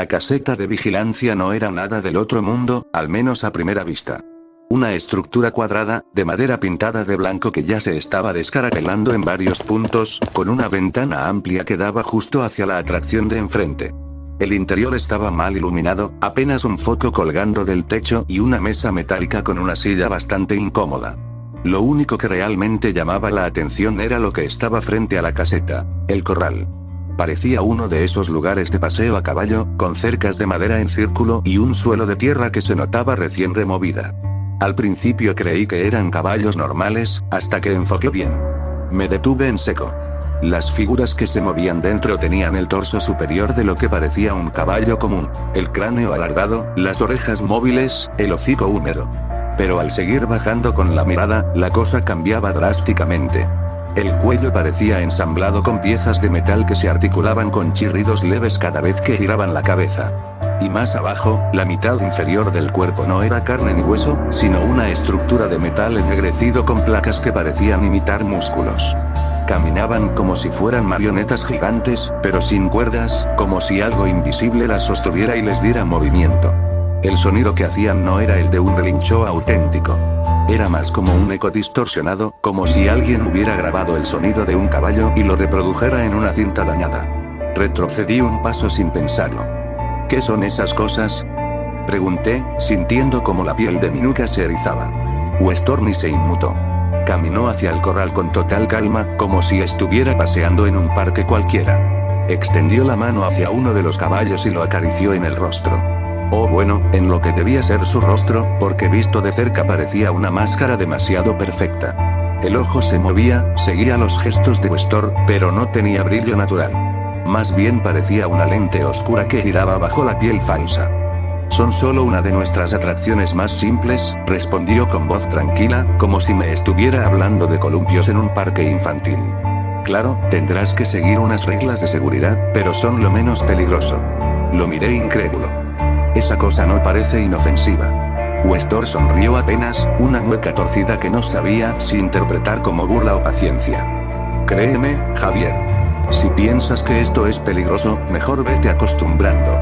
La caseta de vigilancia no era nada del otro mundo, al menos a primera vista. Una estructura cuadrada, de madera pintada de blanco que ya se estaba descaracolando en varios puntos, con una ventana amplia que daba justo hacia la atracción de enfrente. El interior estaba mal iluminado, apenas un foco colgando del techo y una mesa metálica con una silla bastante incómoda. Lo único que realmente llamaba la atención era lo que estaba frente a la caseta, el corral. Parecía uno de esos lugares de paseo a caballo, con cercas de madera en círculo y un suelo de tierra que se notaba recién removida. Al principio creí que eran caballos normales, hasta que enfoqué bien. Me detuve en seco. Las figuras que se movían dentro tenían el torso superior de lo que parecía un caballo común, el cráneo alargado, las orejas móviles, el hocico húmedo. Pero al seguir bajando con la mirada, la cosa cambiaba drásticamente. El cuello parecía ensamblado con piezas de metal que se articulaban con chirridos leves cada vez que giraban la cabeza. Y más abajo, la mitad inferior del cuerpo no era carne ni hueso, sino una estructura de metal ennegrecido con placas que parecían imitar músculos. Caminaban como si fueran marionetas gigantes, pero sin cuerdas, como si algo invisible las sostuviera y les diera movimiento. El sonido que hacían no era el de un relincho auténtico. Era más como un eco distorsionado, como si alguien hubiera grabado el sonido de un caballo y lo reprodujera en una cinta dañada. Retrocedí un paso sin pensarlo. ¿Qué son esas cosas?, pregunté, sintiendo como la piel de mi nuca se erizaba. Westorny se inmutó. Caminó hacia el corral con total calma, como si estuviera paseando en un parque cualquiera. Extendió la mano hacia uno de los caballos y lo acarició en el rostro. O bueno, en lo que debía ser su rostro, porque visto de cerca parecía una máscara demasiado perfecta. El ojo se movía, seguía los gestos de Westor, pero no tenía brillo natural. Más bien parecía una lente oscura que giraba bajo la piel falsa. Son solo una de nuestras atracciones más simples, respondió con voz tranquila, como si me estuviera hablando de columpios en un parque infantil. Claro, tendrás que seguir unas reglas de seguridad, pero son lo menos peligroso. Lo miré incrédulo. Esa cosa no parece inofensiva. Westor sonrió apenas, una mueca torcida que no sabía si interpretar como burla o paciencia. Créeme, Javier. Si piensas que esto es peligroso, mejor vete acostumbrando.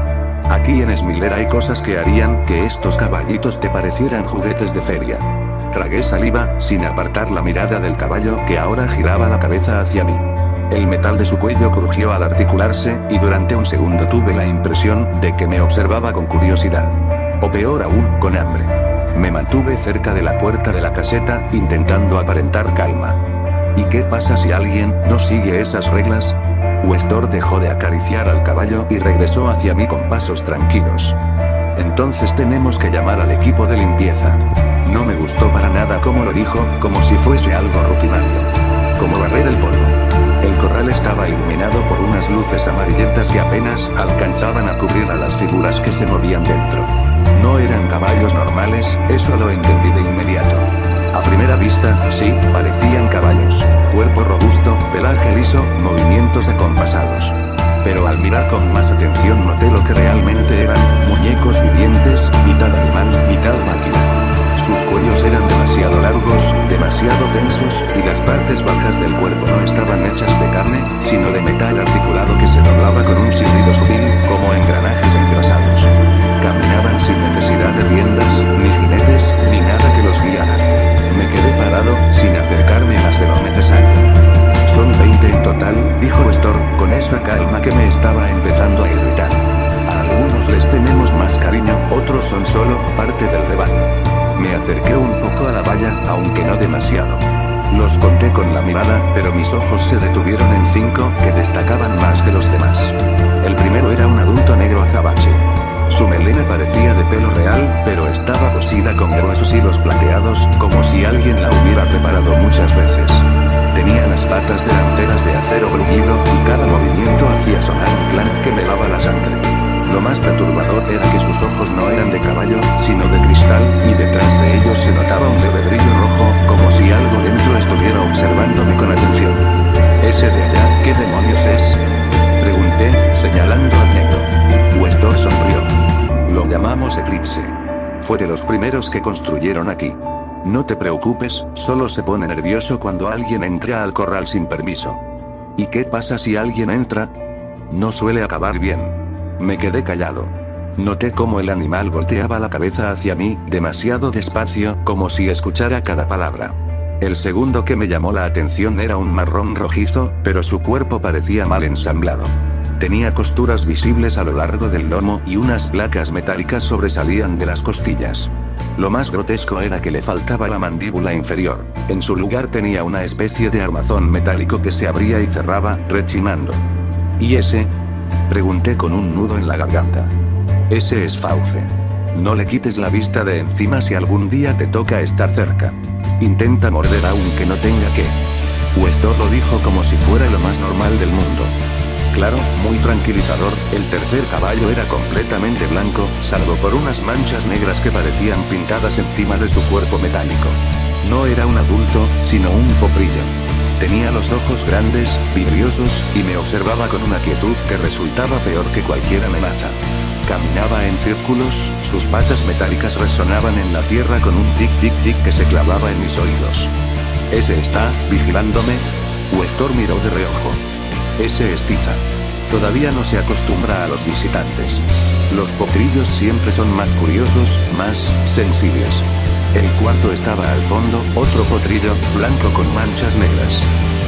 Aquí en Smiller hay cosas que harían que estos caballitos te parecieran juguetes de feria. Tragué saliva, sin apartar la mirada del caballo que ahora giraba la cabeza hacia mí. El metal de su cuello crujió al articularse, y durante un segundo tuve la impresión de que me observaba con curiosidad. O peor aún, con hambre. Me mantuve cerca de la puerta de la caseta, intentando aparentar calma. ¿Y qué pasa si alguien no sigue esas reglas? Westor dejó de acariciar al caballo y regresó hacia mí con pasos tranquilos. Entonces tenemos que llamar al equipo de limpieza. No me gustó para nada cómo lo dijo, como si fuese algo rutinario. Como barrer el polvo. El corral estaba iluminado por unas luces amarillentas que apenas alcanzaban a cubrir a las figuras que se movían dentro. No eran caballos normales, eso lo entendí de inmediato. A primera vista, sí, parecían caballos. Cuerpo robusto, pelaje liso, movimientos acompasados. Pero al mirar con más atención noté lo que realmente eran, muñecos vivientes, mitad animal, mitad máquina. Sus cuellos eran demasiado largos, demasiado tensos, y las partes bajas del cuerpo no estaban hechas de carne, sino de metal articulado que se doblaba con un chirrido sutil, como engranajes engrasados. Caminaban sin necesidad de riendas, ni jinetes, ni nada que los guiara. Me quedé parado, sin acercarme más de lo necesario. Son 20 en total, dijo Westor, con esa calma que me estaba empezando a irritar. A algunos les tenemos más cariño, otros son solo parte del rebaño. Me acerqué un poco a la valla, aunque no demasiado. Los conté con la mirada, pero mis ojos se detuvieron en 5 que destacaban más que los demás. El primero era un adulto negro azabache. Su melena parecía de pelo real, pero estaba cosida con gruesos hilos plateados, como si alguien la hubiera reparado muchas veces. Tenía las patas delanteras de acero bruñido, y cada movimiento hacía sonar un clan que me daba la sangre. Lo más perturbador era que sus ojos no eran de caballo, sino de cristal, y detrás de ellos se notaba un leve brillo rojo, como si algo dentro estuviera observándome con atención. ¿Ese de allá, qué demonios es?, pregunté, señalando al negro. Westor sonrió. Lo llamamos Eclipse. Fue de los primeros que construyeron aquí. No te preocupes, solo se pone nervioso cuando alguien entra al corral sin permiso. ¿Y qué pasa si alguien entra? No suele acabar bien. Me quedé callado. Noté cómo el animal volteaba la cabeza hacia mí, demasiado despacio, como si escuchara cada palabra. El segundo que me llamó la atención era un marrón rojizo, pero su cuerpo parecía mal ensamblado. Tenía costuras visibles a lo largo del lomo y unas placas metálicas sobresalían de las costillas. Lo más grotesco era que le faltaba la mandíbula inferior. En su lugar tenía una especie de armazón metálico que se abría y cerraba, rechinando. ¿Y ese? Pregunté con un nudo en la garganta. Ese es Fauce. No le quites la vista de encima si algún día te toca estar cerca. Intenta morder aunque no tenga que. Westor lo dijo como si fuera lo más normal del mundo. Claro, muy tranquilizador, el tercer caballo era completamente blanco, salvo por unas manchas negras que parecían pintadas encima de su cuerpo metálico. No era un adulto, sino un potrillo. Tenía los ojos grandes, vidriosos, y me observaba con una quietud que resultaba peor que cualquier amenaza. Caminaba en círculos, sus patas metálicas resonaban en la tierra con un tic-tic-tic que se clavaba en mis oídos. ¿Ese está vigilándome? Westor miró de reojo. Ese es Tiza. Todavía no se acostumbra a los visitantes. Los potrillos siempre son más curiosos, más sensibles. El cuarto estaba al fondo, otro potrillo, blanco con manchas negras.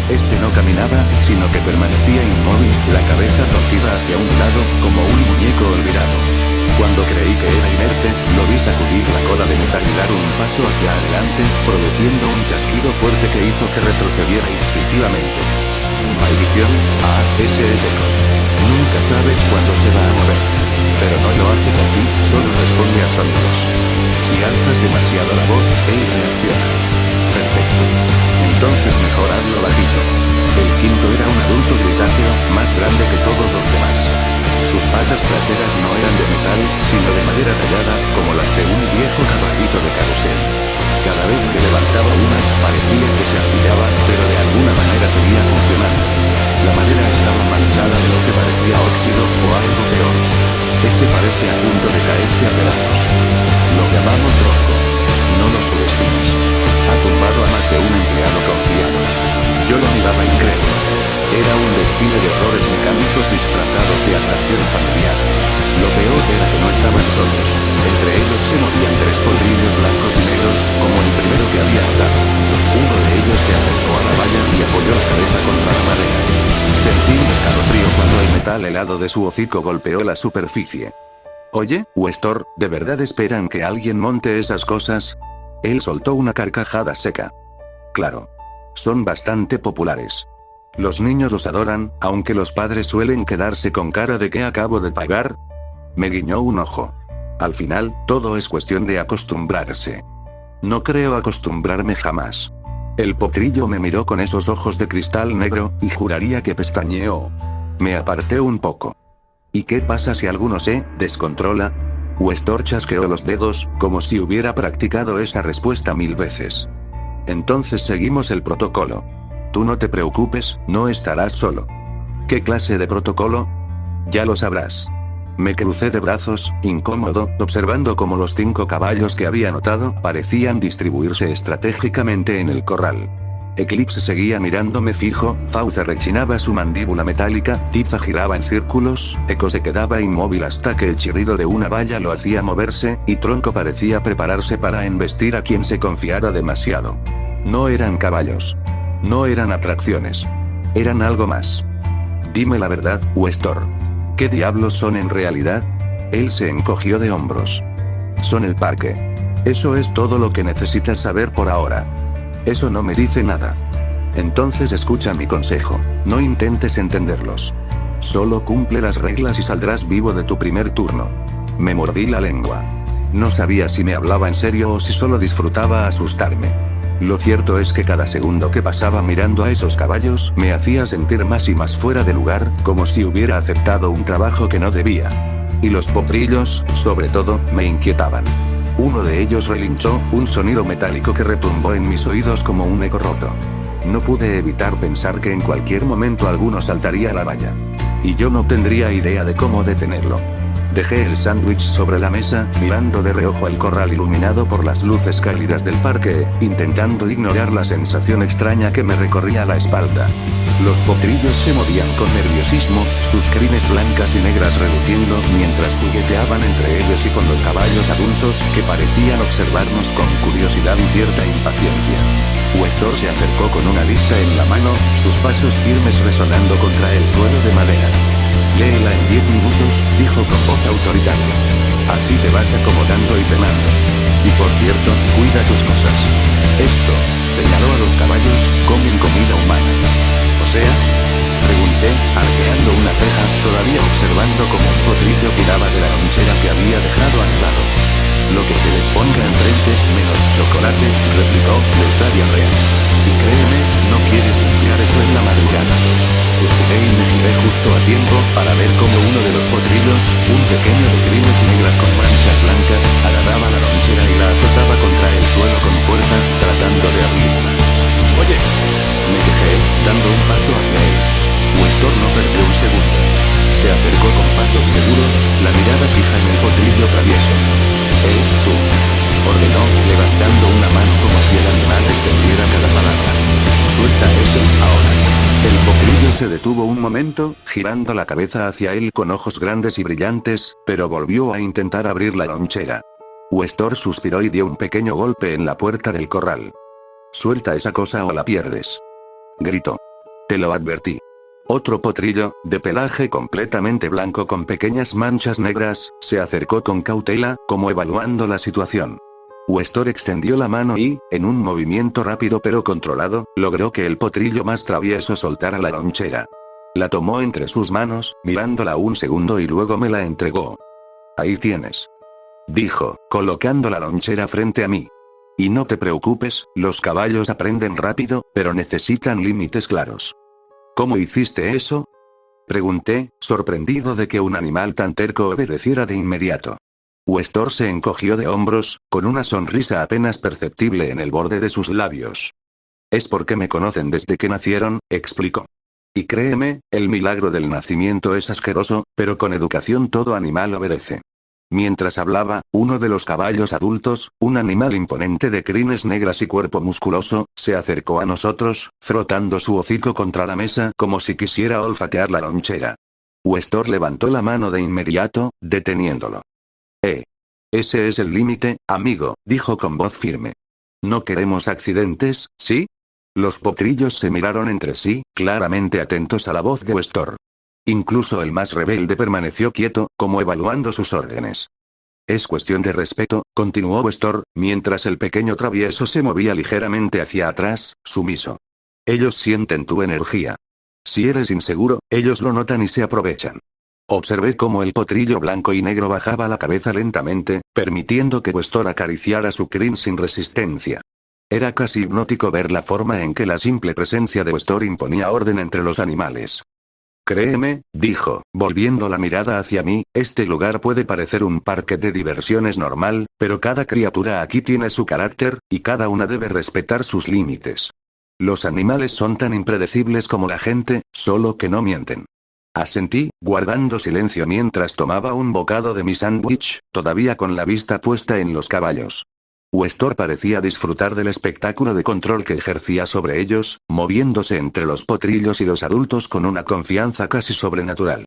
Este no caminaba, sino que permanecía inmóvil, la cabeza torcida hacia un lado, como un muñeco olvidado. Cuando creí que era inerte, lo vi sacudir la cola de metal y dar un paso hacia adelante, produciendo un chasquido fuerte que hizo que retrocediera instintivamente. Maldición, ese es Echo. Nunca sabes cuándo se va a mover. Pero no lo hace con ti, solo responde a sonidos. Si alzas demasiado la voz, él reacciona. Perfecto. Entonces mejor hazlo bajito. El quinto era un adulto grisáceo, más grande que todos los demás. Sus patas traseras no eran de metal, sino de madera tallada, como las de un viejo caballito de carrusel. Cada vez que levantaba una, parecía que se astillaba, pero de alguna manera seguía funcionando. La madera estaba manchada de lo que parecía óxido, o algo peor. Ese parece a punto de caerse a pedazos. Lo llamamos tronco. No lo subestimes. Ha tumbado a más de un empleado confiado. Yo lo miraba incrédulo. Era un desfile de horrores mecánicos disfrazados de atracción familiar. Lo peor era que no estaban solos. Entre ellos se movían tres potrillos blancos y negros, como el primero que había notado. Uno de ellos se acercó a la valla y apoyó la cabeza contra la madera. Sentí un escalofrío cuando el metal helado de su hocico golpeó la superficie. Oye, Westor, ¿de verdad esperan que alguien monte esas cosas? Él soltó una carcajada seca. Claro. Son bastante populares. Los niños los adoran, aunque los padres suelen quedarse con cara de ¿qué acabo de pagar? Me guiñó un ojo. Al final, todo es cuestión de acostumbrarse. No creo acostumbrarme jamás. El potrillo me miró con esos ojos de cristal negro, y juraría que pestañeó. Me aparté un poco. ¿Y qué pasa si alguno se descontrola? Westor chasqueó los dedos, como si hubiera practicado esa respuesta 1000 veces. Entonces seguimos el protocolo. Tú no te preocupes, no estarás solo. ¿Qué clase de protocolo? Ya lo sabrás. Me crucé de brazos, incómodo, observando cómo los 5 caballos que había notado parecían distribuirse estratégicamente en el corral. Eclipse seguía mirándome fijo, Fauce rechinaba su mandíbula metálica, Tiza giraba en círculos, Echo se quedaba inmóvil hasta que el chirrido de una valla lo hacía moverse, y Tronco parecía prepararse para embestir a quien se confiara demasiado. No eran caballos. No eran atracciones. Eran algo más. Dime la verdad, Westor. ¿Qué diablos son en realidad? Él se encogió de hombros. Son el parque. Eso es todo lo que necesitas saber por ahora. Eso no me dice nada. Entonces escucha mi consejo. No intentes entenderlos. Solo cumple las reglas y saldrás vivo de tu primer turno. Me mordí la lengua. No sabía si me hablaba en serio o si solo disfrutaba asustarme. Lo cierto es que cada segundo que pasaba mirando a esos caballos me hacía sentir más y más fuera de lugar, como si hubiera aceptado un trabajo que no debía. Y los potrillos, sobre todo, me inquietaban. Uno de ellos relinchó, un sonido metálico que retumbó en mis oídos como un eco roto. No pude evitar pensar que en cualquier momento alguno saltaría a la valla. Y yo no tendría idea de cómo detenerlo. Dejé el sándwich sobre la mesa, mirando de reojo el corral iluminado por las luces cálidas del parque, intentando ignorar la sensación extraña que me recorría la espalda. Los potrillos se movían con nerviosismo, sus crines blancas y negras reluciendo mientras jugueteaban entre ellos y con los caballos adultos que parecían observarnos con curiosidad y cierta impaciencia. Westor se acercó con una lista en la mano, sus pasos firmes resonando contra el suelo de madera. Léela en 10 minutos, dijo con voz autoritaria. Así te vas acomodando y cenando. Y por cierto, cuida tus cosas. Esto, señaló a los caballos, comen comida humana. ¿O sea? Pregunté, arqueando una ceja, todavía observando cómo un potrillo tiraba de la lonchera que había dejado a mi lado. Lo que se les ponga enfrente, menos chocolate, replicó, les da diarrea. Y créeme, no quieres limpiar eso en la madrugada. Suspiré y me giré justo a tiempo para ver cómo uno de los potrillos, un pequeño de crines negras con manchas blancas, agarraba la lonchera y la azotaba contra el suelo con fuerza, tratando de abrirla. Oye, me quejé, dando un paso hacia él. Westor no perdió un segundo. Se acercó con pasos seguros, la mirada fija en el potrillo travieso. Tú, ordenó, levantando una mano como si el animal entendiera cada palabra. Suelta eso, ahora. El potrillo se detuvo un momento, girando la cabeza hacia él con ojos grandes y brillantes, pero volvió a intentar abrir la lonchera. Westor suspiró y dio un pequeño golpe en la puerta del corral. Suelta esa cosa o la pierdes. Gritó. Te lo advertí. Otro potrillo, de pelaje completamente blanco con pequeñas manchas negras, se acercó con cautela, como evaluando la situación. Westor extendió la mano y, en un movimiento rápido pero controlado, logró que el potrillo más travieso soltara la lonchera. La tomó entre sus manos, mirándola un segundo y luego me la entregó. Ahí tienes. Dijo, colocando la lonchera frente a mí. Y no te preocupes, los caballos aprenden rápido, pero necesitan límites claros. ¿Cómo hiciste eso? Pregunté, sorprendido de que un animal tan terco obedeciera de inmediato. Westor se encogió de hombros, con una sonrisa apenas perceptible en el borde de sus labios. Es porque me conocen desde que nacieron, explicó. Y créeme, el milagro del nacimiento es asqueroso, pero con educación todo animal obedece. Mientras hablaba, uno de los caballos adultos, un animal imponente de crines negras y cuerpo musculoso, se acercó a nosotros, frotando su hocico contra la mesa como si quisiera olfatear la lonchera. Westor levantó la mano de inmediato, deteniéndolo. Ese es el límite, amigo, dijo con voz firme. No queremos accidentes, ¿sí? Los potrillos se miraron entre sí, claramente atentos a la voz de Westor. Incluso el más rebelde permaneció quieto, como evaluando sus órdenes. Es cuestión de respeto, continuó Westor, mientras el pequeño travieso se movía ligeramente hacia atrás, sumiso. Ellos sienten tu energía. Si eres inseguro, ellos lo notan y se aprovechan. Observé cómo el potrillo blanco y negro bajaba la cabeza lentamente, permitiendo que Westor acariciara su crin sin resistencia. Era casi hipnótico ver la forma en que la simple presencia de Westor imponía orden entre los animales. Créeme, dijo, volviendo la mirada hacia mí, este lugar puede parecer un parque de diversiones normal, pero cada criatura aquí tiene su carácter, y cada una debe respetar sus límites. Los animales son tan impredecibles como la gente, solo que no mienten. Asentí, guardando silencio mientras tomaba un bocado de mi sándwich, todavía con la vista puesta en los caballos. Westor parecía disfrutar del espectáculo de control que ejercía sobre ellos, moviéndose entre los potrillos y los adultos con una confianza casi sobrenatural.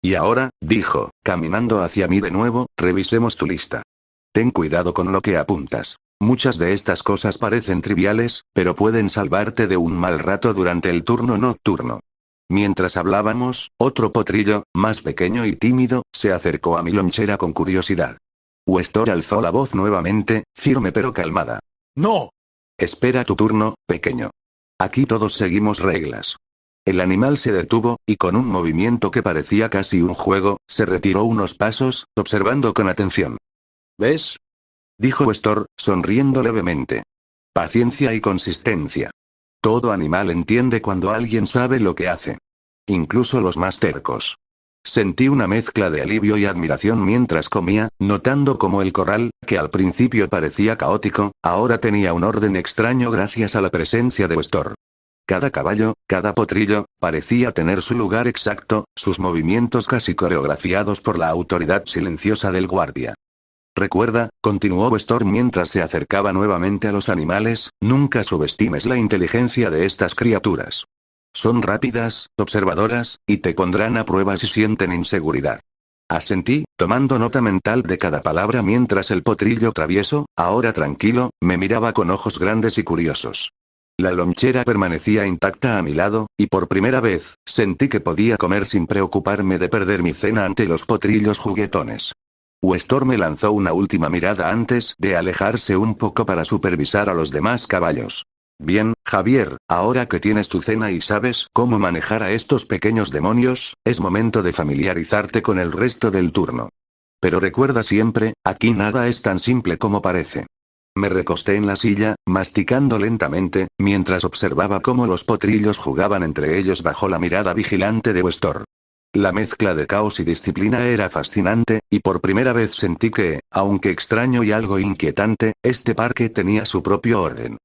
Y ahora, dijo, caminando hacia mí de nuevo, revisemos tu lista. Ten cuidado con lo que apuntas. Muchas de estas cosas parecen triviales, pero pueden salvarte de un mal rato durante el turno nocturno. Mientras hablábamos, otro potrillo, más pequeño y tímido, se acercó a mi lonchera con curiosidad. Westor alzó la voz nuevamente, firme pero calmada. ¡No! Espera tu turno, pequeño. Aquí todos seguimos reglas. El animal se detuvo, y con un movimiento que parecía casi un juego, se retiró unos pasos, observando con atención. ¿Ves? Dijo Westor, sonriendo levemente. Paciencia y consistencia. Todo animal entiende cuando alguien sabe lo que hace. Incluso los más tercos. Sentí una mezcla de alivio y admiración mientras comía, notando cómo el corral, que al principio parecía caótico, ahora tenía un orden extraño gracias a la presencia de Westor. Cada caballo, cada potrillo, parecía tener su lugar exacto, sus movimientos casi coreografiados por la autoridad silenciosa del guardia. Recuerda, continuó Westor mientras se acercaba nuevamente a los animales, nunca subestimes la inteligencia de estas criaturas. Son rápidas, observadoras, y te pondrán a prueba si sienten inseguridad. Asentí, tomando nota mental de cada palabra mientras el potrillo travieso, ahora tranquilo, me miraba con ojos grandes y curiosos. La lonchera permanecía intacta a mi lado, y por primera vez, sentí que podía comer sin preocuparme de perder mi cena ante los potrillos juguetones. Westor me lanzó una última mirada antes de alejarse un poco para supervisar a los demás caballos. Bien, Javier, ahora que tienes tu cena y sabes cómo manejar a estos pequeños demonios, es momento de familiarizarte con el resto del turno. Pero recuerda siempre, aquí nada es tan simple como parece. Me recosté en la silla, masticando lentamente, mientras observaba cómo los potrillos jugaban entre ellos bajo la mirada vigilante de Westor. La mezcla de caos y disciplina era fascinante, y por primera vez sentí que, aunque extraño y algo inquietante, este parque tenía su propio orden.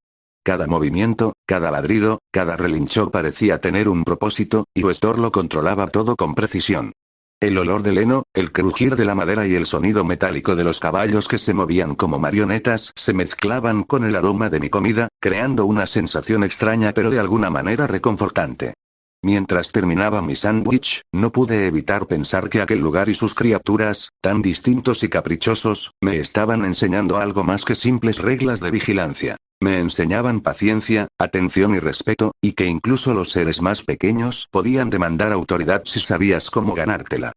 Cada movimiento, cada ladrido, cada relincho parecía tener un propósito, y Westor lo controlaba todo con precisión. El olor del heno, el crujir de la madera y el sonido metálico de los caballos que se movían como marionetas se mezclaban con el aroma de mi comida, creando una sensación extraña pero de alguna manera reconfortante. Mientras terminaba mi sándwich, no pude evitar pensar que aquel lugar y sus criaturas, tan distintos y caprichosos, me estaban enseñando algo más que simples reglas de vigilancia. Me enseñaban paciencia, atención y respeto, y que incluso los seres más pequeños podían demandar autoridad si sabías cómo ganártela.